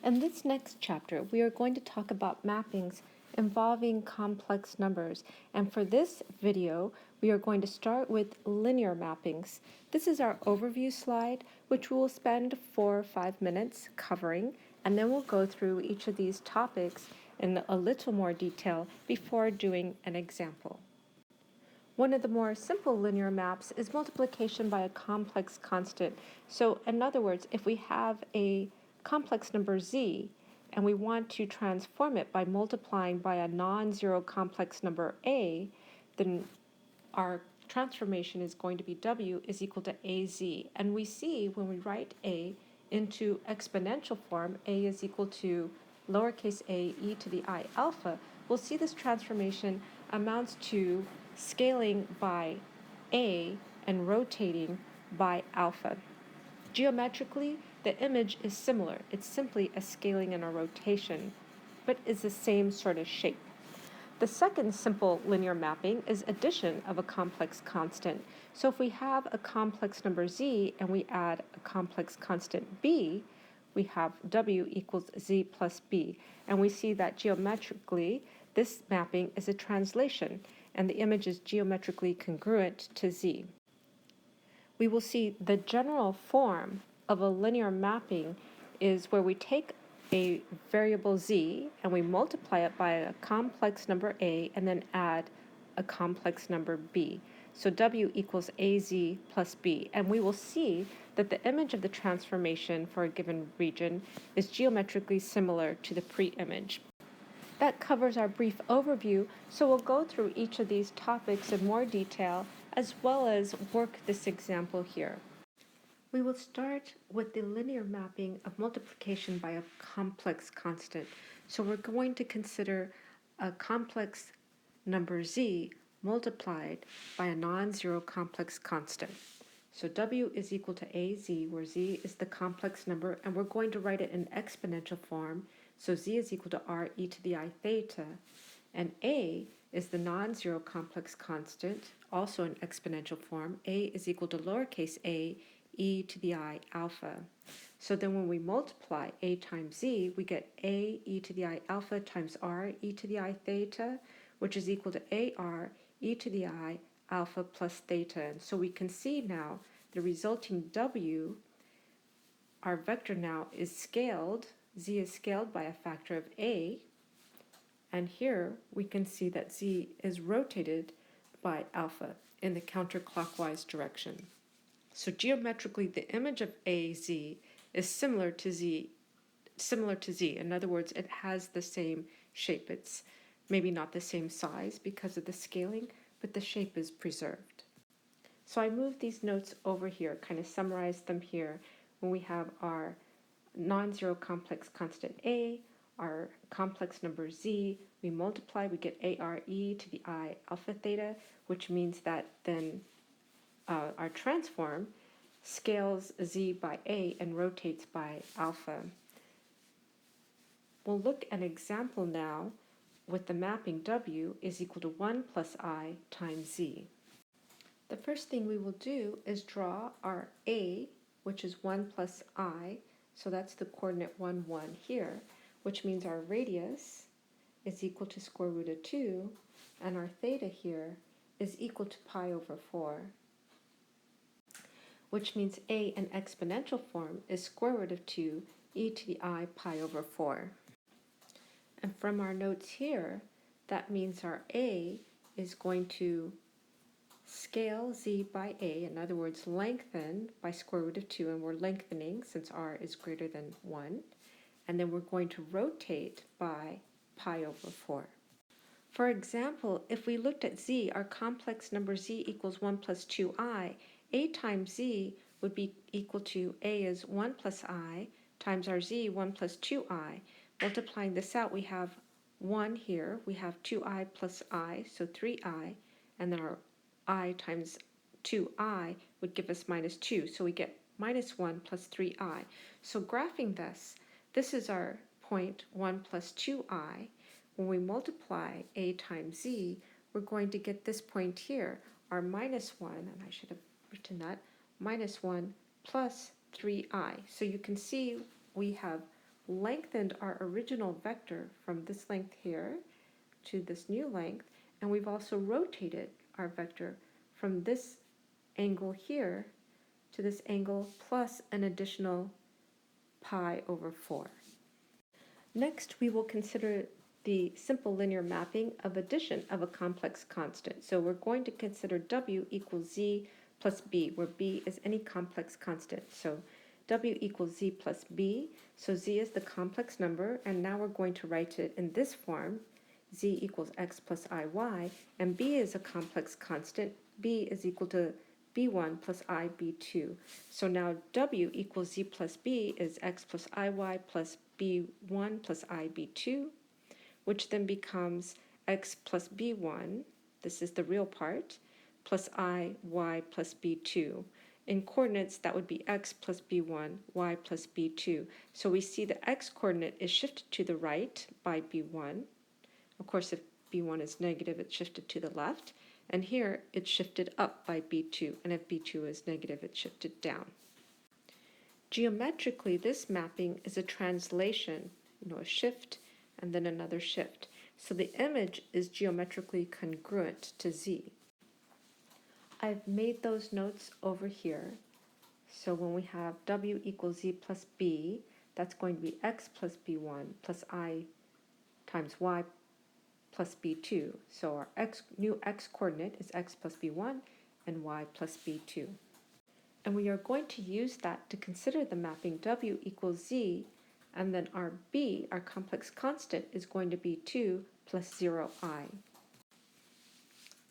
In this next chapter, we are going to talk about mappings involving complex numbers. And for this video, we are going to start with linear mappings. This is our overview slide, which we will spend 4 or 5 minutes covering, and then we'll go through each of these topics in a little more detail before doing an example. One of the more simple linear maps is multiplication by a complex constant. So in other words, if we have a complex number z and we want to transform it by multiplying by a non-zero complex number a, then our transformation is going to be w is equal to az. And we see when we write a into exponential form, a is equal to lowercase a e to the I alpha, we'll see this transformation amounts to scaling by a and rotating by alpha. Geometrically, the image is similar. It's simply a scaling and a rotation, but is the same sort of shape. The second simple linear mapping is addition of a complex constant. So if we have a complex number z and we add a complex constant b, we have w equals z plus b. And we see that geometrically, this mapping is a translation, and the image is geometrically congruent to z. We will see the general form of a linear mapping is where we take a variable z and we multiply it by a complex number a and then add a complex number b. So w equals az plus b. And we will see that the image of the transformation for a given region is geometrically similar to the pre-image. That covers our brief overview, so we'll go through each of these topics in more detail as well as work this example here. We will start with the linear mapping of multiplication by a complex constant. So we're going to consider a complex number z multiplied by a non-zero complex constant. So w is equal to az, where z is the complex number, and we're going to write it in exponential form. So z is equal to r e to the I theta, and a is the non-zero complex constant, also in exponential form. A is equal to lowercase a e to the I alpha. So then when we multiply a times z, we get a e to the I alpha times r e to the I theta, which is equal to ar e to the I alpha plus theta. And so we can see now the resulting w, our vector now is scaled. Z is scaled by a factor of a, and here we can see that z is rotated by alpha in the counterclockwise direction. So geometrically, the image of az is similar to z. In other words, it has the same shape. It's maybe not the same size because of the scaling, but the shape is preserved. So I moved these notes over here, kind of summarized them here when we have our non-zero complex constant a, our complex number z, we multiply, we get ar e to the I alpha theta, which means that then our transform scales z by a and rotates by alpha. We'll look at an example now with the mapping w is equal to 1 plus I times z. The first thing we will do is draw our a, which is 1 plus I, so that's the coordinate 1, 1 here, which means our radius is equal to square root of 2, and our theta here is equal to pi over 4, which means a in exponential form is square root of 2 e to the I pi over 4. And from our notes here, that means our a is going to scale z by a, in other words, lengthen by square root of 2, and we're lengthening since r is greater than 1. And then we're going to rotate by pi over 4. For example, if we looked at z, our complex number z equals 1 plus 2i, a times z would be equal to a is 1 plus I times our z, 1 plus 2i. Multiplying this out, we have 1 here, we have 2i plus I, so 3i, and then our I times 2i would give us minus 2, so we get minus 1 plus 3i. So graphing this is our point 1 plus 2i. When we multiply a times z, we're going to get this point here, our minus 1, and I should have written that, minus 1 plus 3i. So you can see we have lengthened our original vector from this length here to this new length, and we've also rotated our vector from this angle here to this angle plus an additional pi over 4. Next, we will consider the simple linear mapping of addition of a complex constant. So we're going to consider w equals z plus b, where b is any complex constant. So w equals z plus b, so z is the complex number, and now we're going to write it in this form, z equals x plus iy, and b is a complex constant. B is equal to b1 plus I b2. So now w equals z plus b is x plus iy plus b1 plus I b2, which then becomes x plus b1, this is the real part, plus I y plus b2. In coordinates, that would be x plus b1, y plus b2. So we see the x coordinate is shifted to the right by b1. Of course, if b1 is negative, it's shifted to the left. And here, it's shifted up by b2. And if b2 is negative, it's shifted down. Geometrically, this mapping is a translation, a shift and then another shift. So the image is geometrically congruent to z. I've made those notes over here. So when we have w equals z plus b, that's going to be x plus b1 plus I times y plus b2. So our new x coordinate is x plus b1 and y plus b2. And we are going to use that to consider the mapping w equals z, and then our b, our complex constant, is going to be 2 plus 0i.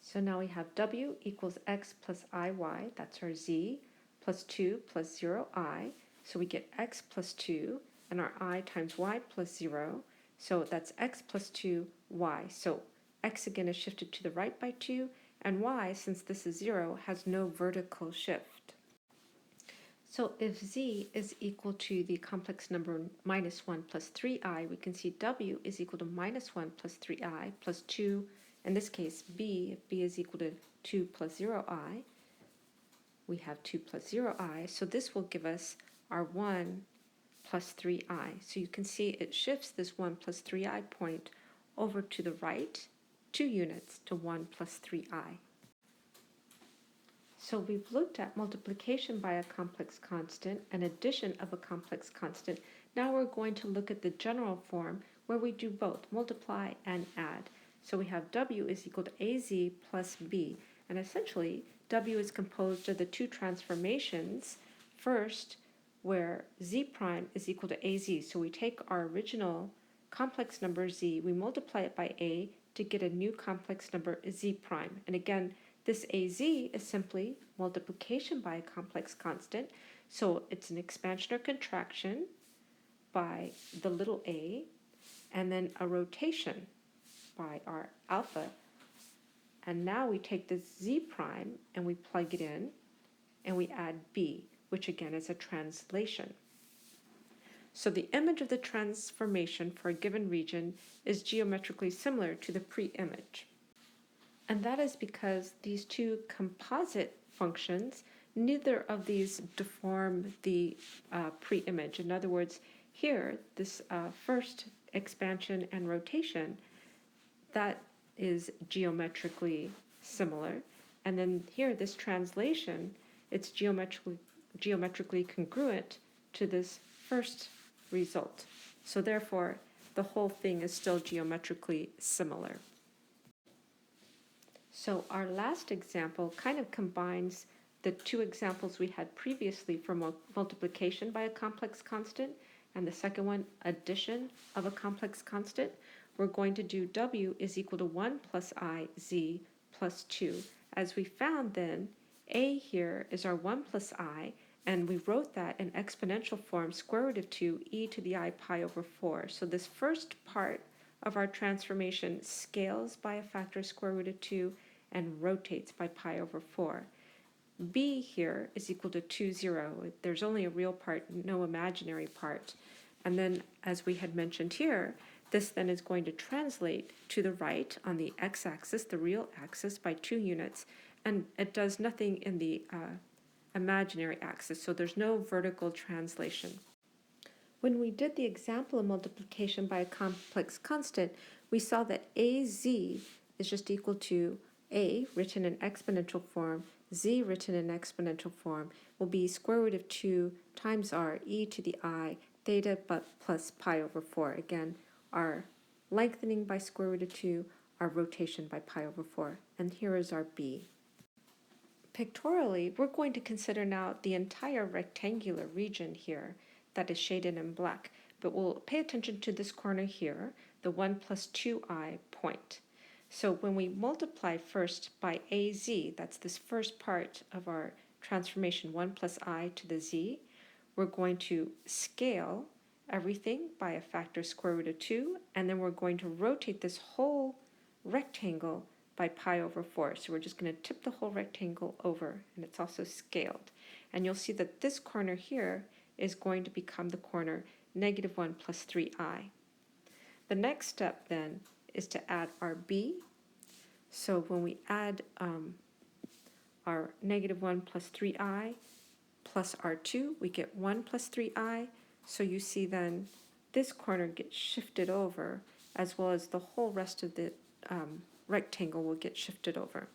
So now we have w equals x plus iy, that's our z, plus 2 plus 0i. So we get x plus 2, and our I times y plus 0. So that's x plus 2y. So x again is shifted to the right by 2, and y, since this is 0, has no vertical shift. So if z is equal to the complex number minus 1 plus 3i, we can see w is equal to minus 1 plus 3i plus 2, in this case b, if b is equal to 2 plus 0i, we have 2 plus 0i, so this will give us our 1 plus 3i. So you can see it shifts this 1 plus 3i point over to the right 2 units to 1 plus 3i. So we've looked at multiplication by a complex constant and addition of a complex constant. Now we're going to look at the general form where we do both, multiply and add. So we have w is equal to az plus b, and essentially w is composed of the two transformations. First, where z prime is equal to az, so we take our original complex number z, we multiply it by a to get a new complex number z prime. And again, this az is simply multiplication by a complex constant, so it's an expansion or contraction by the little a, and then a rotation by our alpha. And now we take this z prime and we plug it in, and we add b, which again is a translation. So the image of the transformation for a given region is geometrically similar to the pre-image. And that is because these two composite functions, neither of these deform the pre-image. In other words, here, this first expansion and rotation, that is geometrically similar. And then here, this translation, it's geometrically congruent to this first result. So therefore, the whole thing is still geometrically similar. So our last example kind of combines the two examples we had previously for multiplication by a complex constant, and the second one, addition of a complex constant. We're going to do w is equal to 1 plus I z plus 2. As we found then, a here is our 1 plus I, and we wrote that in exponential form, square root of 2 e to the I pi over 4. So this first part of our transformation scales by a factor square root of 2 and rotates by pi over 4. B here is equal to 2, 0. There's only a real part, no imaginary part. And then, as we had mentioned here, this then is going to translate to the right on the x-axis, the real axis, by 2 units. And it does nothing in the imaginary axis, so there's no vertical translation. When we did the example of multiplication by a complex constant, we saw that AZ is just equal to A written in exponential form, Z written in exponential form will be square root of 2 times R e to the I theta but plus pi over 4. Again, our lengthening by square root of 2, our rotation by pi over 4. And here is our B. Pictorially, we're going to consider now the entire rectangular region here that is shaded in black, but we'll pay attention to this corner here, the 1 plus 2i point. So when we multiply first by AZ, that's this first part of our transformation, 1 plus I to the z, we're going to scale everything by a factor square root of 2, and then we're going to rotate this whole rectangle by pi over 4. So we're just going to tip the whole rectangle over, and it's also scaled. And you'll see that this corner here is going to become the corner negative 1 plus 3i. The next step then is to add our b. So when we add our negative 1 plus 3i plus our 2, we get 1 plus 3i. So you see then this corner gets shifted over, as well as the whole rest of the rectangle will get shifted over.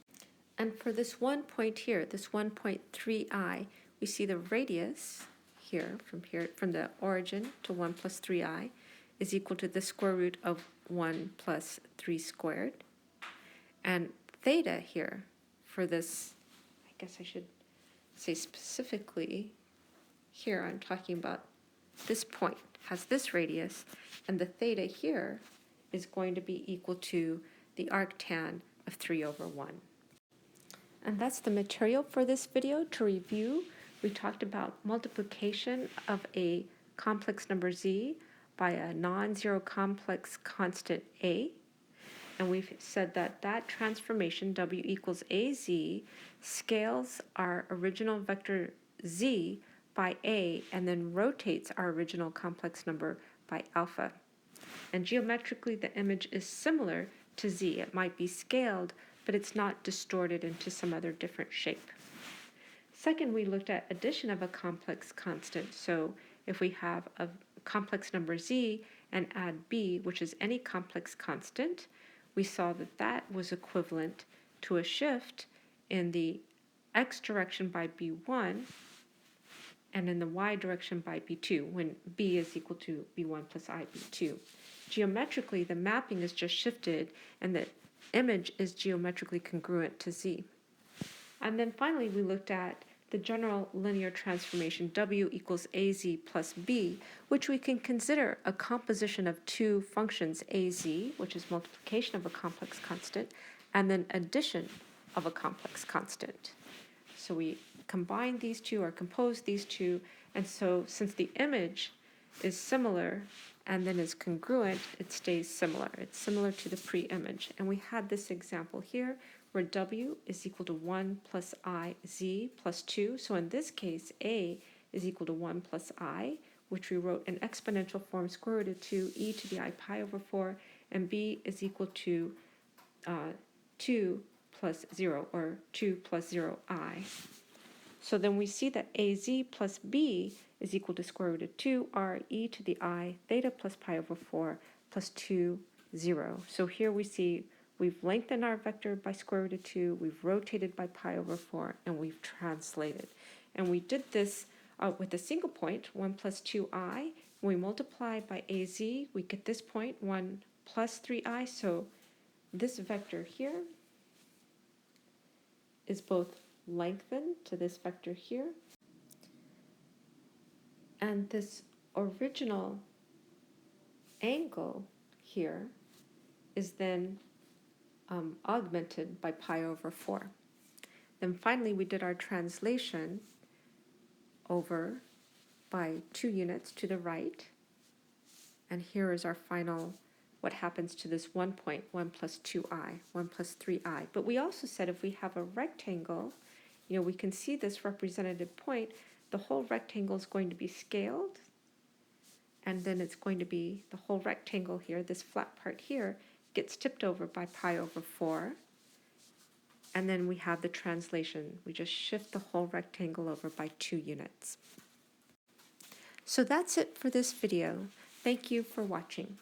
And for this one point here, this 1.3i, we see the radius here, from the origin to 1 plus 3i, is equal to the square root of 1 plus 3 squared. And theta here, for this, I guess I should say specifically, here I'm talking about this point, has this radius, and the theta here is going to be equal to the arctan of 3 over 1. And that's the material for this video. To review, we talked about multiplication of a complex number z by a non-zero complex constant a. And we've said that that transformation, w equals az, scales our original vector z by a and then rotates our original complex number by alpha. And geometrically, the image is similar to z. It might be scaled, but it's not distorted into some other different shape. Second, we looked at addition of a complex constant. So if we have a complex number z and add b, which is any complex constant, we saw that that was equivalent to a shift in the x direction by b1 and in the y direction by b2, when b is equal to b1 plus ib2. Geometrically, the mapping is just shifted, and the image is geometrically congruent to z. And then finally, we looked at the general linear transformation w equals az plus b, which we can consider a composition of two functions, az, which is multiplication of a complex constant, and then addition of a complex constant. So we combine these two or compose these two, and so since the image is similar and then is congruent, it stays similar. It's similar to the pre-image. And we had this example here where w is equal to 1 plus I z plus 2. So in this case, a is equal to 1 plus I, which we wrote in exponential form, square root of 2 e to the I pi over 4, and b is equal to 2 plus 0, or 2 plus 0i. So then we see that az plus b is equal to square root of 2 r e to the I theta plus pi over 4 plus 2, 0. So here we see we've lengthened our vector by square root of 2, we've rotated by pi over 4, and we've translated. And we did this with a single point, 1 plus 2i. When we multiply by az, we get this point, 1 plus 3i. So this vector here is both lengthened to this vector here, and this original angle here is then augmented by pi over 4. Then finally we did our translation over by 2 units to the right, and here is our final, what happens to this 1 point, 1 plus 2i, 1 plus 3i. But we also said if we have a rectangle, we can see this representative point, the whole rectangle is going to be scaled, and then it's going to be the whole rectangle here, this flat part here, gets tipped over by pi over 4, and then we have the translation. We just shift the whole rectangle over by 2 units. So that's it for this video. Thank you for watching.